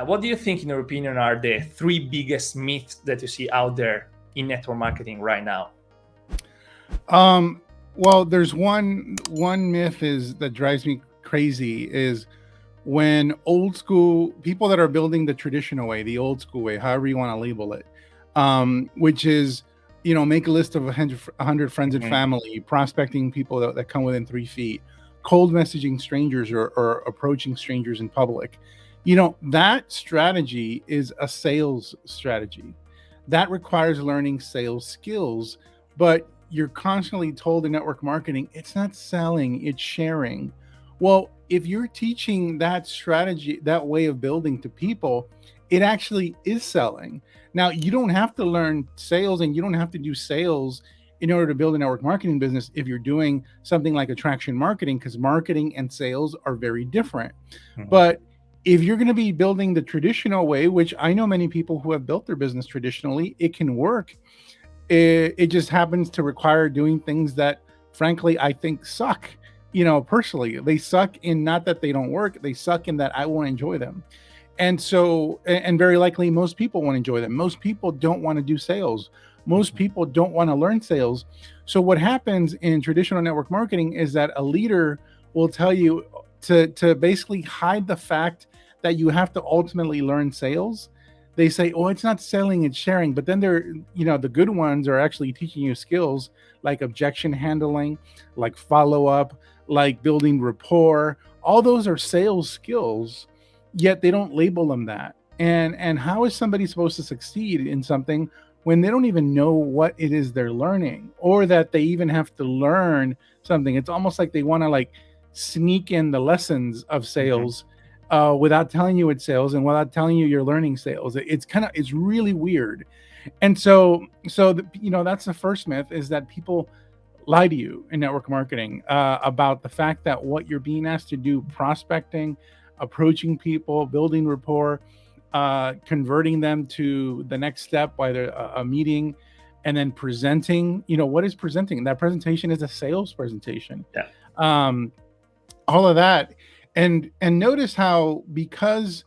What do you think, in your opinion, are the three biggest myths that you see out there in network marketing right now? Well, there's one myth that drives me crazy is when old school people that are building the traditional way, the old school way, however you want to label it, which is, make a list of 100 friends and family, prospecting people that come within 3 feet, cold messaging strangers or approaching strangers in public. That strategy is a sales strategy that requires learning sales skills, but you're constantly told in network marketing, it's not selling, it's sharing. Well, if you're teaching that strategy, that way of building to people, it actually is selling. Now, you don't have to learn sales and you don't have to do sales in order to build a network marketing business if you're doing something like attraction marketing, because marketing and sales are very different. But if you're going to be building the traditional way, which I know many people who have built their business traditionally, it can work. It just happens to require doing things that, frankly, I think suck. Personally, they suck in not that they don't work, they suck in that I won't enjoy them. And so, and very likely most people won't enjoy them. Most people don't want to do sales. Most people don't want to learn sales. So what happens in traditional network marketing is that a leader will tell you to basically hide the fact that you have to ultimately learn sales. They say, oh, it's not selling, it's sharing. But then the good ones are actually teaching you skills like objection handling, like follow-up, like building rapport. All those are sales skills, yet they don't label them that. And how is somebody supposed to succeed in something when they don't even know what it is they're learning, or that they even have to learn something? It's almost like they want to sneak in the lessons of sales without telling you it's sales and without telling you you're learning sales. It's really weird. And so that's the first myth, is that people lie to you in network marketing about the fact that what you're being asked to do, prospecting, approaching people, building rapport, converting them to the next step, whether a meeting, and then presenting. What is presenting? That presentation is a sales presentation. All of that. And notice how, because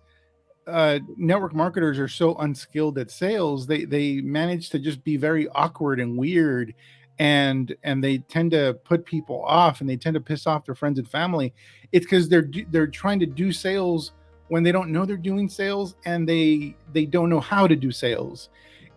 network marketers are so unskilled at sales, they manage to just be very awkward and weird, and they tend to put people off, and they tend to piss off their friends and family. It's because they're trying to do sales when they don't know they're doing sales, and they don't know how to do sales.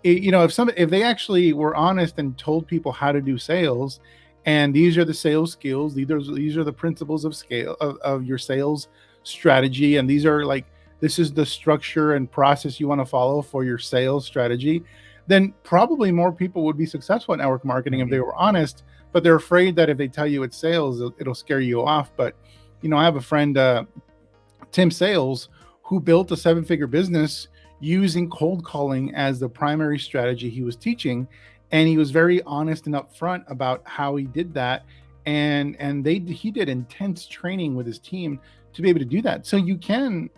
If they actually were honest and told people how to do sales, and these are the sales skills, these are the principles of scale of your sales strategy, and this is the structure and process you want to follow for your sales strategy, then probably more people would be successful at network marketing if they were honest. But they're afraid that if they tell you it's sales, it'll scare you off. But I have a friend, Tim Sales, who built a 7-figure business using cold calling as the primary strategy he was teaching. And he was very honest and upfront about how he did that. And he did intense training with his team to be able to do that. So you can,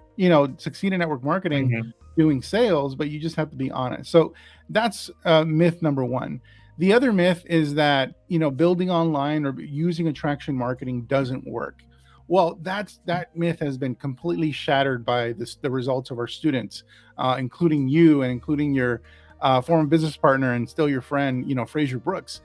succeed in network marketing doing sales, but you just have to be honest. So that's myth number one. The other myth is that, building online or using attraction marketing doesn't work. Well, that myth has been completely shattered by the results of our students, including you and including your former business partner and still your friend, Fraser Brooks.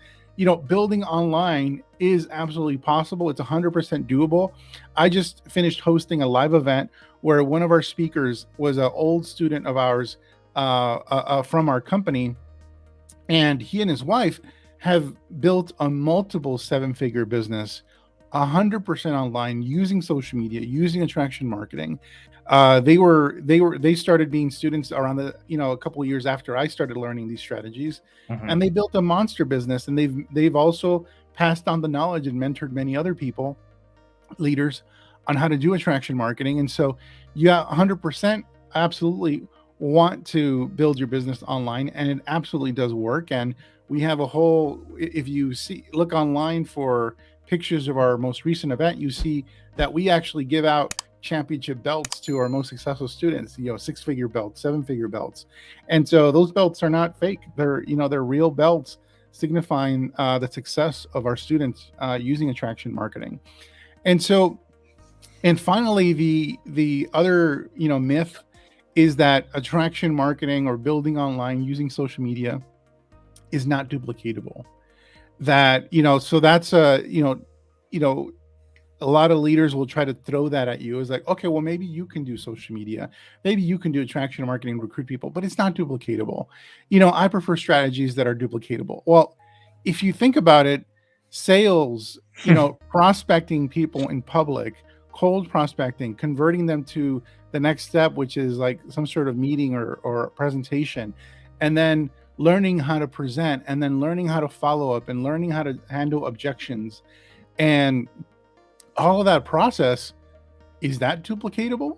Building online is absolutely possible. It's 100% doable. I just finished hosting a live event where one of our speakers was an old student of ours from our company, and he and his wife have built a multiple 7-figure business 100% online, using social media, using attraction marketing. They started being students around a couple of years after I started learning these strategies, and they built a monster business. And they've also passed on the knowledge and mentored many other people, leaders, on how to do attraction marketing. And so, 100% absolutely want to build your business online, and it absolutely does work. And we have if you look online for pictures of our most recent event, you see that we actually give out championship belts to our most successful students, 6-figure belts, 7-figure belts. And so those belts are not fake. They're real belts signifying the success of our students using attraction marketing. And finally, the other, myth is that attraction marketing or building online using social media is not duplicatable. That, so that's a lot of leaders will try to throw that at you. It's like, okay, well, maybe you can do social media, maybe you can do attraction marketing, recruit people, but it's not duplicatable. I prefer strategies that are duplicatable. Well, if you think about it, sales, prospecting people in public, cold prospecting, converting them to the next step, which is like some sort of meeting or presentation, and then learning how to present, and then learning how to follow up, and learning how to handle objections, and all of that process, is that duplicatable?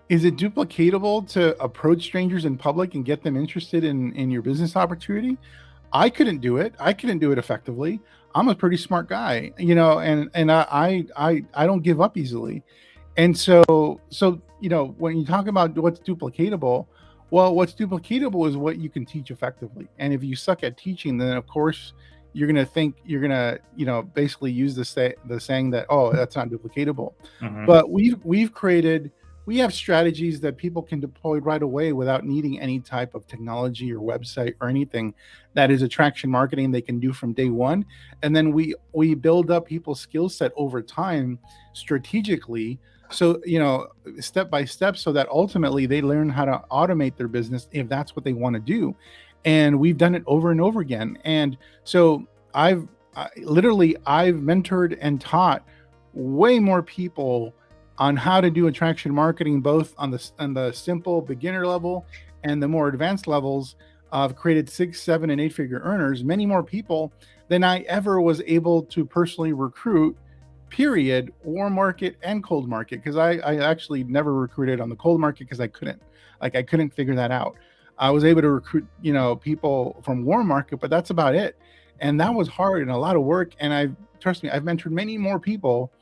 Is it duplicatable to approach strangers in public and get them interested in your business opportunity? I couldn't do it. I couldn't do it effectively. I'm a pretty smart guy, and I don't give up easily. And so when you talk about what's duplicatable, well, what's duplicatable is what you can teach effectively. And if you suck at teaching, then of course you're going to think you're going to, basically use the saying that, oh, that's not duplicatable. Mhm. But we have strategies that people can deploy right away without needing any type of technology or website or anything. That is attraction marketing they can do from day one. And then we build up people's skill set over time strategically. So, step by step, so that ultimately they learn how to automate their business if that's what they want to do. And we've done it over and over again. And so I've mentored and taught way more people on how to do attraction marketing, both on the simple beginner level and the more advanced levels. I've created 6, 7, and 8-figure earners, many more people than I ever was able to personally recruit, period, warm market and cold market. Because I actually never recruited on the cold market because I couldn't figure that out. I was able to recruit, people from warm market, but that's about it. And that was hard and a lot of work. And trust me, I've mentored many more people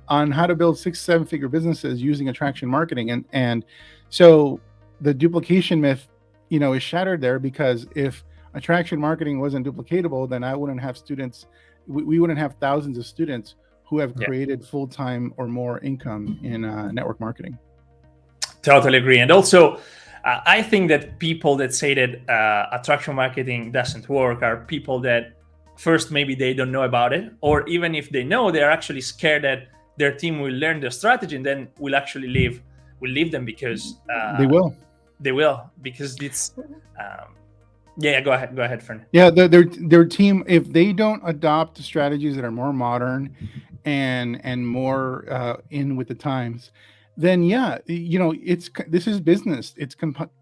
on how to build 6, 7-figure businesses using attraction marketing. And so the duplication myth, is shattered there, because if attraction marketing wasn't duplicatable, then I wouldn't have students. We wouldn't have thousands of students who have created full-time or more income in network marketing. Totally agree. And also, I think that people that say that attraction marketing doesn't work are people that first, maybe they don't know about it, or even if they know, they're actually scared that their team will learn the strategy and then will actually leave them, because they will because it's go ahead Fern. Yeah, their team, if they don't adopt strategies that are more modern and more in with the times, then this is business.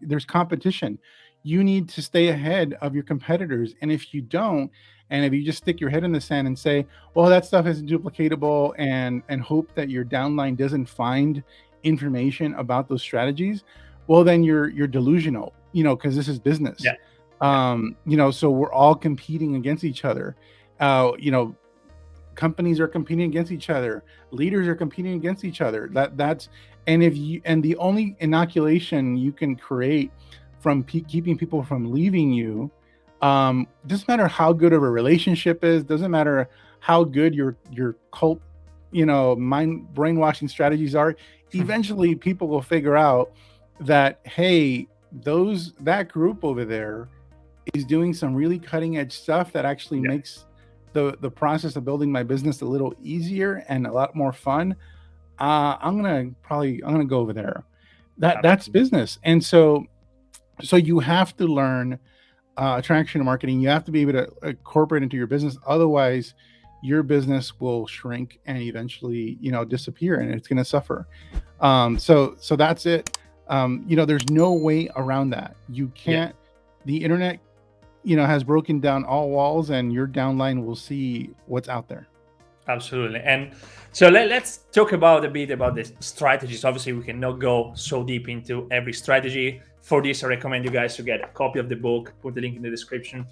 There's competition. You need to stay ahead of your competitors. And if you don't, and if you just stick your head in the sand and say, well, that stuff isn't duplicatable, and hope that your downline doesn't find information about those strategies, well, then you're delusional, because this is business. So we're all competing against each other. Companies are competing against each other. Leaders are competing against each other. And the only inoculation you can create from keeping people from leaving you, doesn't matter how good of a relationship is, doesn't matter how good your cult, brainwashing strategies are. Eventually people will figure out that, hey, that group over there is doing some really cutting edge stuff that actually makes the process of building my business a little easier and a lot more fun. I'm gonna go over there. That's business. And so you have to learn attraction marketing. You have to be able to incorporate into your business. Otherwise, your business will shrink and eventually, disappear, and it's going to suffer. So that's it. There's no way around that. You can't. The internet, has broken down all walls, and your downline will see what's out there. Absolutely. And so let's talk a bit about the strategies. Obviously, we cannot go so deep into every strategy. For this, I recommend you guys to get a copy of the book, put the link in the description.